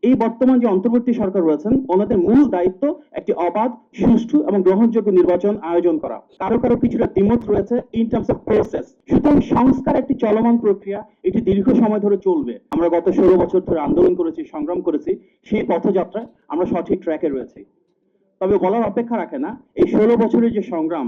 এই বর্তমান যে অন্তর্বর্তী সরকার রয়েছেন ওনাদের মূল দায়িত্ব একটি অবাধ, সুষ্ঠু এবং গ্রহণযোগ্য নির্বাচন আয়োজন করা। কারো কারো কিছুটা দ্বিমত রয়েছে ইন টার্মস অফ প্রসেস। সুতরাং সংস্কার একটি চলমান প্রক্রিয়া, এটি দীর্ঘ সময় ধরে চলবে। আমরা গত 16 বছর ধরে আন্দোলন করেছি, সংগ্রাম করেছি, সেই পথযাত্রায় আমরা সঠিক ট্র্যাকে রয়েছি। তবে বলার অপেক্ষা রাখে না, এই 16 বছরের যে সংগ্রাম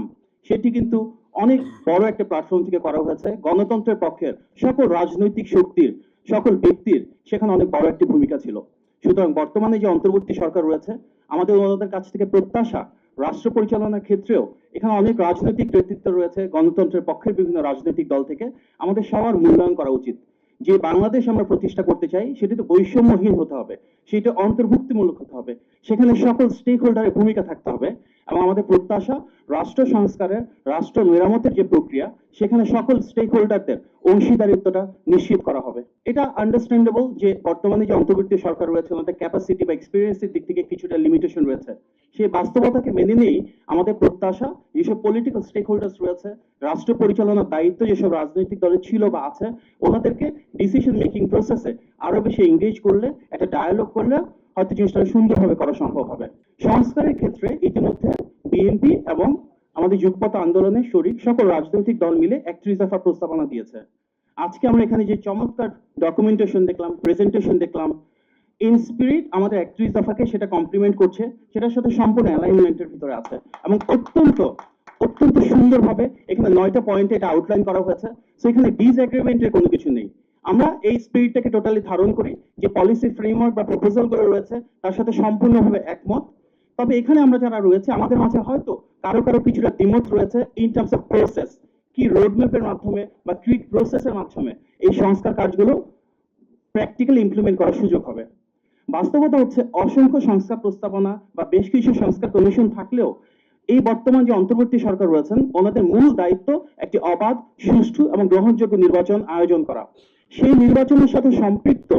সেটি কিন্তু অনেক বড় একটা প্ল্যাটফর্ম থেকে করা হয়েছে। গণতন্ত্রের পক্ষের সকল রাজনৈতিক শক্তির, সকল ব্যক্তির সেখানে অনেক বড় একটি ভূমিকা ছিল। সুতরাং বর্তমানে যে অন্তর্বর্তী সরকার রয়েছে, আমাদের ওনাদের কাছ থেকে প্রত্যাশা রাষ্ট্র পরিচালনার ক্ষেত্রেও এখানে অনেক রাজনৈতিক নেতৃত্ব রয়েছে গণতন্ত্রের পক্ষের বিভিন্ন রাজনৈতিক দল থেকে। আমাদের সবার মূল্যায়ন করা উচিত। যে বাংলাদেশ আমরা প্রতিষ্ঠা করতে চাই সেটি তো বৈষম্যহীন হতে হবে, সেটা অন্তর্ভুক্তিমূলক হতে হবে, সেখানে সকল স্টেক হোল্ডারের ভূমিকা থাকতে হবে। এবং আমাদের প্রত্যাশা রাষ্ট্র সংস্কারের, রাষ্ট্র মেরামতের যে প্রক্রিয়া, সেখানে সকল স্টেক হোল্ডারদের অংশীদারিত্বটা নিশ্চিত করা হবে। এটা আন্ডারস্ট্যান্ডেবল যে বর্তমানে যে অন্তর্বর্তী সরকার রয়েছে ওনাদের ক্যাপাসিটি বা এক্সপিরিয়েন্সের দিক থেকে কিছুটা লিমিটেশন রয়েছে। সেই বাস্তবতাকে মেনে নিয়েই আমাদের প্রত্যাশা যেসব পলিটিক্যাল স্টেক হোল্ডার্স রয়েছে, রাষ্ট্র পরিচালনার দায়িত্ব যেসব রাজনৈতিক দলের ছিল বা আছে, ওনাদেরকে ডিসিশন মেকিং প্রসেসে আরো বেশি এঙ্গেজ করলে, একটা ডায়ালগ করলে হয়তো জিনিসটা সুন্দরভাবে করা সম্ভব হবে। সংস্কারের ক্ষেত্রে ইতিমধ্যে বিএনপি এবং আমাদের যুগপৎ আন্দোলনের শরিক সকল রাজনৈতিক দল মিলে 31 দফা প্রস্তাবনা দিয়েছে। আজকে আমরা এখানে যে চমৎকার ডকুমেন্টেশন দেখলাম, প্রেজেন্টেশন দেখলাম, ইন স্পিরিট আমাদের 31 দফাকে সেটা কমপ্লিমেন্ট করছে, সেটার সাথে সম্পূর্ণ অ্যালাইনমেন্টের ভিতরে আছে এবং অত্যন্ত অত্যন্ত সুন্দরভাবে এখানে 9টা পয়েন্টে এটা আউটলাইন করা হয়েছে। সেখানে ডিসএগ্রিমেন্টের কোনো কিছু নেই। আমরা এই স্পিরিটটাকে টোটালি ধারণ করি, যে পলিসি ফ্রেমওয়ার্ক বা প্রপোজাল গুলো রয়েছে তার সাথে সম্পূর্ণভাবে একমত। তবে এখানে আমরা যারা রয়েছে আমাদের মাঝে হয়তো কারো কারো কিছুটা দ্বিমত রয়েছে ইন টার্মস অফ প্রসেস, কি রোডম্যাপের মাধ্যমে বা কুইক প্রসেসের মাধ্যমে এই সংস্কার কাজগুলো প্র্যাকটিক্যালি ইমপ্লিমেন্ট করার সুযোগ হবে। বাস্তবতা হচ্ছে অসংখ্য সংস্কার প্রস্তাবনা বা বেশ কিছু সংস্কার কমিশন থাকলেও এই বর্তমান যে অন্তর্বর্তী সরকার রয়েছেন ওনাদের মূল দায়িত্ব একটি অবাধ, সুষ্ঠু এবং গ্রহণযোগ্য নির্বাচন আয়োজন করা। সেই নির্বাচনের সাথে সম্পৃক্ত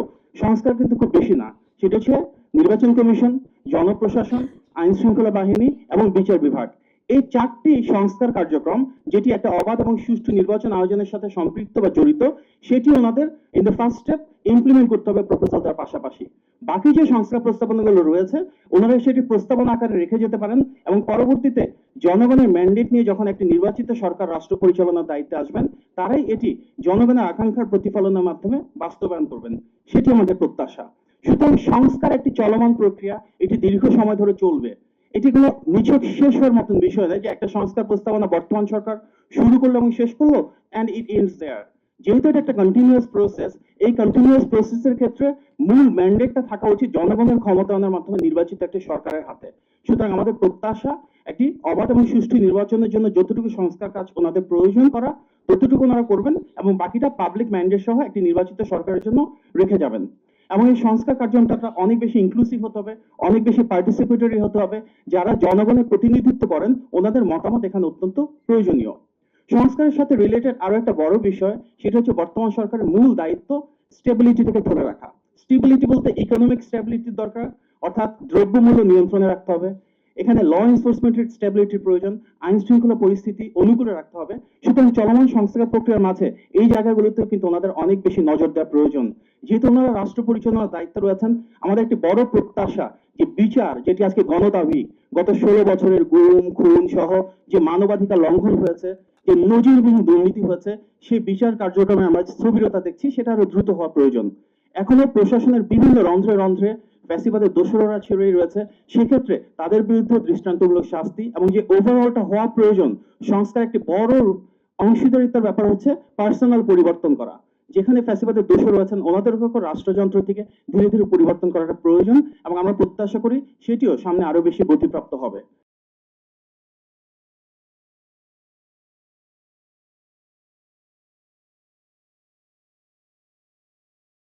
সংস্কার কিন্তু খুব বেশি না। সেটা হচ্ছে নির্বাচন কমিশন, জনপ্রশাসন, আইন শৃঙ্খলা বাহিনী এবং বিচার বিভাগ। এই 4টি সংস্কার কার্যক্রম যেটি একটা অবাধ এবং সুষ্ঠু নির্বাচন আয়োজনের সাথে সম্পৃক্ত বা জড়িত, সেটি ওনাদের in the first step implement করতে হবে প্রপোজাল দেওয়ার পাশাপাশি। বাকি যে সংস্কার প্রস্তাবনাগুলো রয়েছে ওনারা সেটি প্রস্তাবনা আকারে রেখে যেতে পারেন এবং পরবর্তীতে জনগণের ম্যান্ডেট নিয়ে যখন একটি নির্বাচিত সরকার রাষ্ট্র পরিচালনার দায়িত্বে আসবেন, তারাই এটি জনগণের আকাঙ্ক্ষার প্রতিফলনের মাধ্যমে বাস্তবায়ন করবেন, সেটি আমাদের প্রত্যাশা। সুতরাং সংস্কার একটি চলমান প্রক্রিয়া, এটি দীর্ঘ সময় ধরে চলবে। এটি কোনো নিছক শেষ হওয়ার মতন বিষয় নয় যে একটা সংস্কার প্রস্তাবনা বর্তমান সরকার শুরু করলো এবং শেষ করলো অ্যান্ড ইট এন্ডস দেয়ার। যেহেতু এটা একটা কন্টিনিউয়াস প্রসেস, এই কন্টিনিউয়াস প্রসেসের ক্ষেত্রে মূল ম্যান্ডেটটা থাকা উচিত জনগণের ক্ষমতায়নের মাধ্যমে নির্বাচিত একটি সরকারের হাতে। সুতরাং আমাদের প্রত্যাশা একটি অবাধ এবং সুষ্ঠু নির্বাচনের জন্য যতটুকু সংস্কার কাজ ওনাদের প্রয়োজন করা ততটুকু ওনারা করবেন এবং বাকিটা পাবলিক ম্যান্ডেট সহ একটি নির্বাচিত সরকারের জন্য রেখে যাবেন। এবং এই সংস্কার কার্যক্রমটা অনেক বেশি ইনক্লুসিভ হতে হবে, অনেক বেশি পার্টিসিপেটরি হতে হবে। যারা জনগণের প্রতিনিধিত্ব করেন ওনাদের মতামত এখানে অত্যন্ত প্রয়োজনীয়। সংস্কারের সাথে রিলেটেড আরো একটা বড় বিষয়, সেটা হচ্ছে বর্তমান সরকারের মূল দায়িত্ব স্টেবিলিটিটাকে ধরে রাখা। স্টেবিলিটি বলতে ইকোনমিক স্টেবিলিটির দরকার, অর্থাৎ দ্রব্যমূল্য নিয়ন্ত্রণে রাখতে হবে। এখানে ল এনফোর্সমেন্টের স্টেবিলিটির প্রয়োজন, আইন শৃঙ্খলা পরিস্থিতি অনুকূলে রাখতে হবে। সুতরাং চলমান সংস্কার প্রক্রিয়ার মাঝে এই জায়গাগুলোতে কিন্তু ওনাদের অনেক বেশি নজর দেওয়া প্রয়োজন। যেহেতু ওনারা রাষ্ট্র পরিচালনার দায়িত্বে রয়েছেন, আমাদের একটি বড় প্রত্যাশা যে বিচার, যেটি আজকে গণদাবি, গত 16 বছরের গুম খুন সহ যে মানবাধিকার লঙ্ঘন হয়েছে, যে নজিরবিহীন দুর্নীতি হয়েছে, সেই বিচার কার্যক্রমে আমরা স্থবিরতা দেখছি, সেটা আরো দ্রুত হওয়া প্রয়োজন। এখনো প্রশাসনের বিভিন্ন রন্ধ্রে রন্ধ্রে ফ্যাসিবাদের দোসররা ছেড়েই রয়েছে। সেক্ষেত্রে তাদের বিরুদ্ধে দৃষ্টান্তমূলক শাস্তি এবং যে ওভারঅলটা হওয়া প্রয়োজন সংস্কার একটি বড় অংশীদারিত্বের ব্যাপার হচ্ছে পার্সোনাল পরিবর্তন করা। যেখানে ফ্যাসিবাদের দোষর রয়েছেন ওনাদের উপর রাষ্ট্রযন্ত্র থেকে ধীরে ধীরে পরিবর্তন করাটা প্রয়োজন এবং আমরা প্রত্যাশা করি সেটিও সামনে আরো বেশি গতিপ্রাপ্ত হবে।